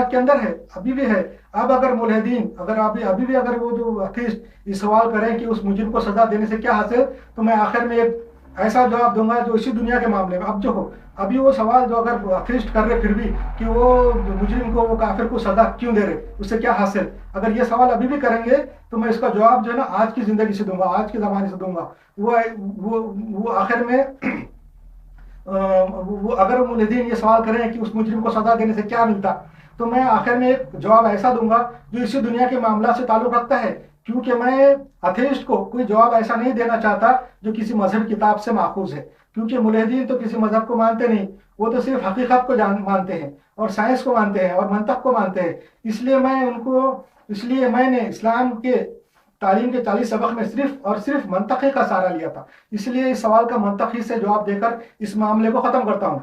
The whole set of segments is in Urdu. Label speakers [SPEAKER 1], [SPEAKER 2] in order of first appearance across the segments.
[SPEAKER 1] کے اندر ہے، ابھی بھی ہے۔ اب اگر ملحدین اگر ابھی بھی اگر وہ جو ایتھیسٹ یہ سوال کریں کہ اس مجرم کو سزا دینے سے کیا حاصل، تو میں آخر میں ایک ایسا جواب دوں گا جو اسی دنیا کے معاملے میں اب جو ہو، ابھی وہ سوال جو اگر ایتھیسٹ کر رہے پھر بھی کہ وہ مجرم کو، وہ کافر کو سزا کیوں دے رہے، اس سے کیا حاصل، اگر یہ سوال ابھی بھی کریں گے تو میں اس کا جواب جو ہے نا آج کی زندگی سے دوں گا، آج کے زمانے سے دوں گا۔ وہ آخر میں وہ اگر ملحدین یہ سوال کریں کہ اس مجرم کو سزا دینے سے کیا ملتا، تو میں آخر میں ایک جواب ایسا دوں گا جو اسی دنیا کے معاملات سے تعلق رکھتا ہے، کیونکہ میں ایتھیسٹ کو کوئی جواب ایسا نہیں دینا چاہتا جو کسی مذہب کتاب سے ماخوذ ہے، کیونکہ ملحدین تو کسی مذہب کو مانتے نہیں، وہ تو صرف حقیقت کو مانتے ہیں اور سائنس کو مانتے ہیں اور منطق کو مانتے ہیں۔ اس لیے میں نے اسلام کے تعلیم کے 40 سبق میں صرف اور صرف منطقی کا سہارا لیا تھا، اس لیے اس سوال کا منطقی سے جواب دے کر اس معاملے کو ختم کرتا ہوں۔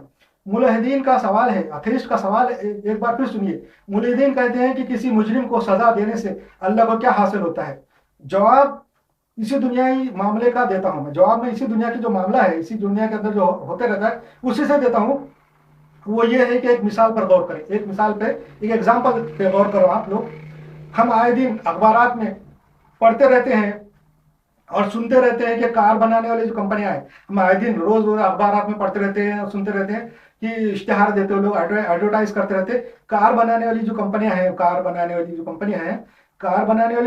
[SPEAKER 1] ملحدین کا سوال ہے، ایتھیسٹ کا سوال ہے، ایک بار پھر سنیے۔ ملحدین کہتے ہیں کہ کسی مجرم کو سزا دینے سے اللہ کو کیا حاصل ہوتا ہے؟ جواب اسی دنیائی معاملے کا دیتا ہوں میں، جواب میں اسی دنیا کی جو معاملہ ہے، اسی دنیا کے اندر جو ہوتے رہتا ہے اسی سے دیتا ہوں۔ وہ یہ ہے کہ ایک مثال پر غور کریں، ایک مثال پہ، ایک ایگزامپل پہ غور کرو آپ لوگ۔ ہم آئے دن اخبارات میں پڑھتے رہتے ہیں اور سنتے رہتے ہیں کہ کار بنانے والی جو کمپنیاں ہیں، ہم آئے دن روز اخبارات میں پڑھتے رہتے ہیں اور سنتے رہتے ہیں کہ اشتہار دیتے ہیں لوگ، ایڈورٹائز کرتے رہتے ہیں۔ کار بنانے والی جو کمپنیاں ہیں، کار بنانے والی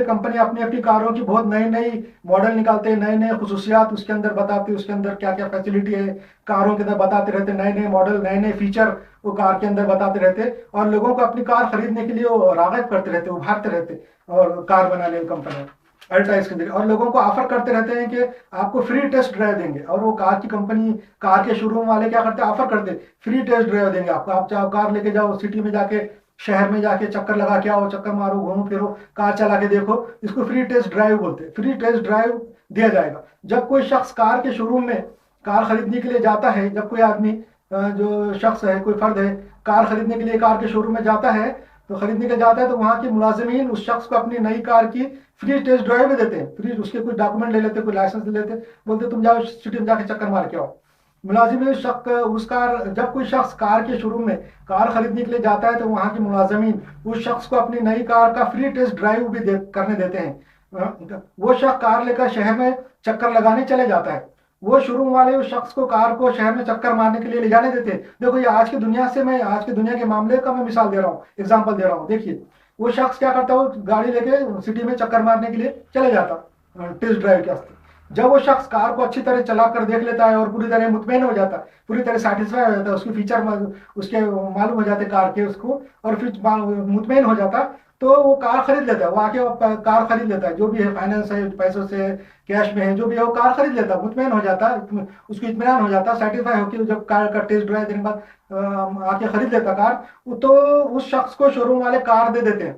[SPEAKER 1] کمپنیاں اپنی اپنی کاروں کی بہت نئی نئی ماڈل نکالتے ہیں، نئے نئے خصوصیات اس کے اندر بتاتے ہیں، اس کے اندر کیا کیا فیسلٹی ہے کاروں کے اندر بتاتے رہتے ہیں، نئے نئے ماڈل، نئے نئے فیچر وہ کار کے اندر بتاتے رہتے ہیں، اور لوگوں کو اپنی کار خریدنے کے لیے وہ راغب کرتے رہتے، ابھارتے رہتے، اور کار بنانے والی کمپنیاں ایڈورٹائز کے ذریعے، اور لوگوں کو آفر کرتے رہتے ہیں کہ آپ کو فری ٹیسٹ ڈرائیو دیں گے۔ اور وہ کار کی کمپنی، کار کے شو روم والے کیا کرتے ہیں، آفر کرتے ہیں فری ٹیسٹ ڈرائیو دیں گے آپ کو، آپ چاہو کار لے کے جاؤ، سٹی میں جا کے، شہر میں جا کے چکر لگا کے آؤ، چکر مارو، گھومو پھرو، کار چلا کے دیکھو، اس کو فری ٹیسٹ ڈرائیو بولتے ہیں۔ فری ٹیسٹ ڈرائیو دیا جائے گا جب کوئی شخص کار کے شو روم میں کار خریدنے کے لیے جاتا ہے، جب کوئی آدمی جو شخص ہے، کوئی فرد ہے، کار خریدنے کے لیے کار کے شو روم میں جاتا ہے، تو وہاں کے ملازمین اس شخص کو اپنی نئی کار کی فری ٹیسٹ ڈرائیو میں دیتے ہیں، فری اس کے کوئی ڈاکومنٹ لے لیتے، کوئی لائسنس لے لیتے، بولتے تم جاؤ سٹی میں جا کے چکر مار کے آؤ۔ ملازمین جب کوئی شخص کار کے شو روم میں کار خریدنے کے لیے جاتا ہے تو وہاں کے ملازمین اس شخص کو اپنی نئی کار کا فری ٹیسٹ ڈرائیو بھی کرنے دیتے ہیں۔ وہ شخص کار لے کر شہر میں چکر لگانے چلے جاتا ہے، وہ شو روم والے اس شخص کو کار کو شہر میں چکر مارنے کے لیے لے جانے دیتے ہیں۔ دیکھو یہ آج کی دنیا کے معاملے کا میں مثال دے رہا ہوں، ایگزامپل دے رہا ہوں۔ دیکھیے وہ شخص کیا کرتا ہے، وہ گاڑی لے کے سٹی میں چکر مارنے کے لیے چلے جاتا ٹیسٹ ڈرائیو کے واسطے۔ جب وہ شخص کار کو اچھی طرح چلا کر دیکھ لیتا ہے اور پوری طرح مطمئن ہو جاتا ہے، پوری طرح سیٹسفائی ہو جاتا ہے، اس کی فیچر اس کے معلوم ہو جاتے کار کے اس کو، اور پھر مطمئن ہو جاتا تو وہ کار خرید لیتا ہے، وہ آ کے کار خرید لیتا ہے، جو بھی ہے، فائنینس ہے، پیسوں سے، کیش میں ہے، جو بھی ہے وہ کار خرید لیتا ہے، مطمئن ہو جاتا ہے، اس کو اطمینان ہو جاتا ہے، سیٹسفائی ہو کے جب کار کا ٹیسٹ ڈرائیو دینے کے بعد آ کے خرید لیتا کار، تو اس شخص کو شو روم والے کار دے دیتے ہیں،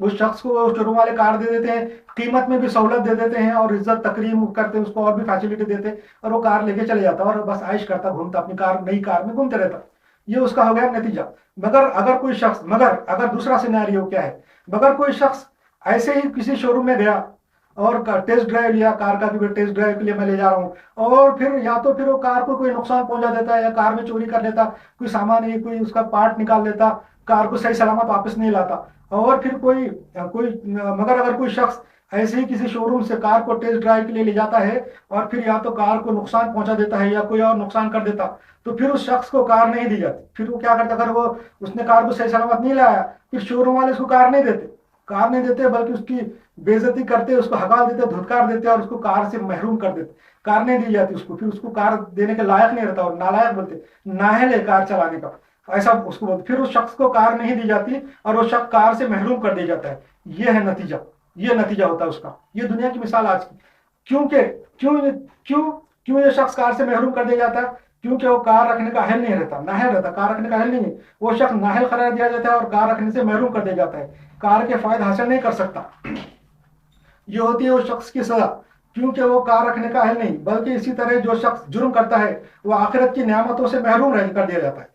[SPEAKER 1] اس شخص کو شو روم والے کار دے دیتے ہیں، قیمت میں بھی سہولت دے دیتے ہیں، اور عزت تکریم کرتے ہیں، اس کو اور بھی فیسلٹی دیتے ہیں، اور وہ کار لے کے چلے جاتا اور بس عائش کرتا، گھومتا، اپنی نئی کار میں گھومتے رہتا۔ یہ اس کا ہو گیا نتیجہ۔ مگر اگر دوسرا سینیریو کیا ہے، مگر کوئی شخص ایسے ہی کسی شو روم میں گیا اور ٹیسٹ ڈرائیو لیا کار کا، کہ ٹیسٹ ڈرائیو کے لیے میں لے جا رہا ہوں، اور پھر وہ کار کو کوئی نقصان پہنچا دیتا ہے، یا کار میں چوری کر لیتا، کوئی سامان نہیں، کوئی اس کا پارٹ نکال لیتا، کار کو صحیح سلامت واپس نہیں لاتا، اور پھر مگر اگر کوئی شخص ایسے ہی کسی شو روم سے کار کو ٹیسٹ ڈرائیو کے لیے لے جاتا ہے اور پھر یا تو کار کو نقصان پہنچا دیتا ہے یا کوئی اور نقصان کر دیتا، تو پھر اس شخص کو کار نہیں دی جاتی۔ پھر وہ کیا کرتا، اگر اس نے کار کو صحیح سلامت نہیں لایا، پھر شو روم والے اس کو کار نہیں دیتے، بلکہ اس کی بے عزتی کرتے، اس کو ہکال دیتے، دھتکار دیتے، اور اس کو کار سے محروم کر دیتے، کار نہیں دی جاتی اس کو، پھر اس کو کار دینے کے لائق نہیں رہتا، اور نالائق بولتے، نااہل ہے کار چلانے کا، ایسا اس کو بولتے، پھر اس شخص کو کار نہیں دی جاتی اور وہ شخص کار سے محروم کر دیا جاتا ہے۔ یہ ہے نتیجہ، یہ نتیجہ ہوتا ہے اس کا۔ یہ دنیا کی مثال آج کی۔ کیوں یہ شخص کار سے محروم کر دیا جاتا ہے؟ کیونکہ وہ کار رکھنے کا اہل نہیں رہتا، نااہل رہتا، کار رکھنے کا اہل نہیں ہے، وہ شخص نااہل قرار دیا جاتا ہے اور کار رکھنے سے محروم کر دیا جاتا ہے، کار کے فائدے حاصل نہیں کر سکتا۔ یہ ہوتی ہے اس شخص کی سزا، کیونکہ وہ کار رکھنے کا اہل نہیں۔ بلکہ اسی طرح جو شخص جرم کرتا ہے وہ آخرت کی نعمتوں سے محروم کر دیا جاتا ہے۔